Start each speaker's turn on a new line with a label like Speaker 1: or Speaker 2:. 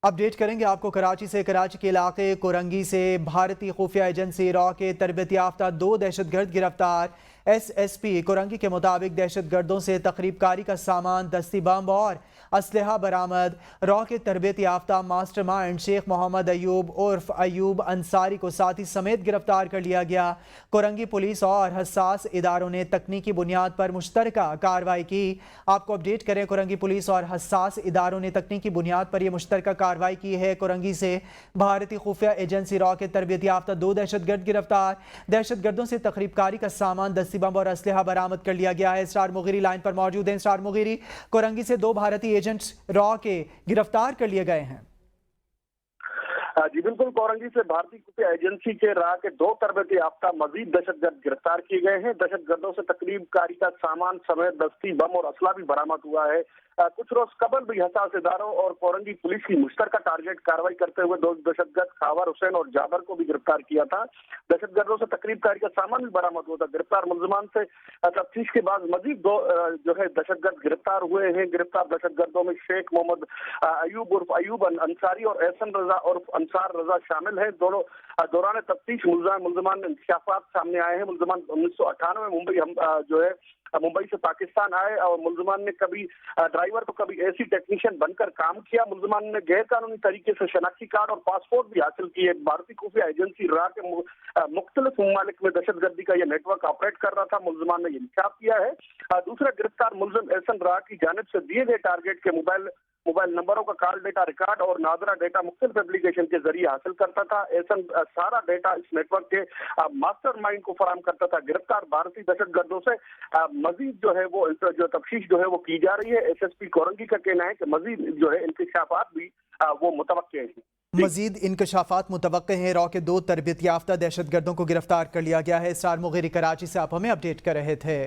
Speaker 1: Update करेंगे आपको कराची से। कराची के इलाके कोरंगी से भारतीय खुफिया एजेंसी रॉ के तरबियत याफ्ता 2 दहशतगर्द गिरफ्तार। SSP कोरंगी के मुताबिक दहशतगर्दों से तखरीबकारी का सामान, दस्ती बम और असलहा बरामद। रॉ के तरबियत याफ्ता मास्टर माइंड शेख मोहम्मद अयूब उर्फ अयूब अंसारी को साथी समेत गिरफ्तार कर लिया गया। कोरंगी पुलिस और हसास इदारों ने तकनीकी बुनियाद पर मुश्तरका कार्रवाई की। आपको अपडेट करें, कोरंगी पुलिस और हसास इदारों ने तकनीकी बुनियाद पर यह मुश्तरका कार्रवाई की है। कोरंगी से भारतीय खुफिया एजेंसी रॉ के तरबियत याफ्ता 2 दहशतगर्द गिरफ्तार। दहशतगर्दों से तखरीबकारी का सामान, दस्ती बम और असलहा बरामद कर लिया गया है। स्टार मुगीरी लाइन पर मौजूद हैं। स्टार मुगीरी, कोरंगी से 2 भारतीय एजेंट्स रॉ के गिरफ्तार कर लिए गए हैं।
Speaker 2: जी बिल्कुल, कोरंगी से भारतीय खुफिया एजेंसी के रॉ के 2 तरबियत याफ्ता मजीद दहशतगर्द गिरफ्तार किए गए हैं। दहशतगर्दों से तकरीबकारी का सामान समेत दस्ती बम और असला भी बरामद हुआ है। कुछ रोज कबल भी हसास इदारों और कोरंगी पुलिस की मुश्तरका टारगेट कार्रवाई करते हुए 2 दहशतगर्द खावर हुसैन और जाबर को भी गिरफ्तार किया था। दहशतगर्दों से तकरीबकारी का सामान भी बरामद हुआ था। गिरफ्तार मुलजमान से तफ्तीश के बाद मजीद 2 जो है दहशतगर्द गिरफ्तार हुए हैं। गिरफ्तार दहशतगर्दों में शेख मोहम्मद अयूब उर्फ अयूब अंसारी और एहसन रजा उर्फ अंसार रजा शामिल है। दोनों दौरान तफ्तीश मुलजमान में इंकशाफात सामने आए हैं। मुलजमान 1998 में मुंबई से पाकिस्तान आए और मुलजमान ने कभी ड्राइवर तो कभी एसी टेक्नीशियन बनकर काम किया। मुलजमान ने गैर कानूनी तरीके से शनाख्ती कार्ड और पासपोर्ट भी हासिल किए। भारतीय खुफिया एजेंसी रॉ के मुख्तलिफ ममालिक में दहशतगर्दी का यह नेटवर्क ऑपरेट कर रहा था। मुलजमान ने इंकशाफ किया है। दूसरा गिरफ्तार मुलजिम एहसन रॉ की जानिब से दिए गए टारगेट के मोबाइल नंबरों का कॉल डेटा रिकॉर्ड और नादरा डेटा मुख्तलिफ एप्लीकेशन के जरिए हासिल करता था। एहसन सारा डेटा इस नेटवर्क के मास्टर माइंड को फराहम करता था। गिरफ्तार भारतीय दहशतगर्दों से मजीद जो है वो जो तफ्तीश जो है वो की जा रही है। SSP कोरंगी का कहना है कि मजीद जो है इंकशाफात भी वो मुतवक्के हैं।
Speaker 1: मजीद इंकशाफात मुतवक्के हैं। रॉ के 2 तरबियत याफ्ता दहशतगर्दों को गिरफ्तार कर लिया गया है। स्टार मुगीरी कराची से आप हमें अपडेट कर रहे थे।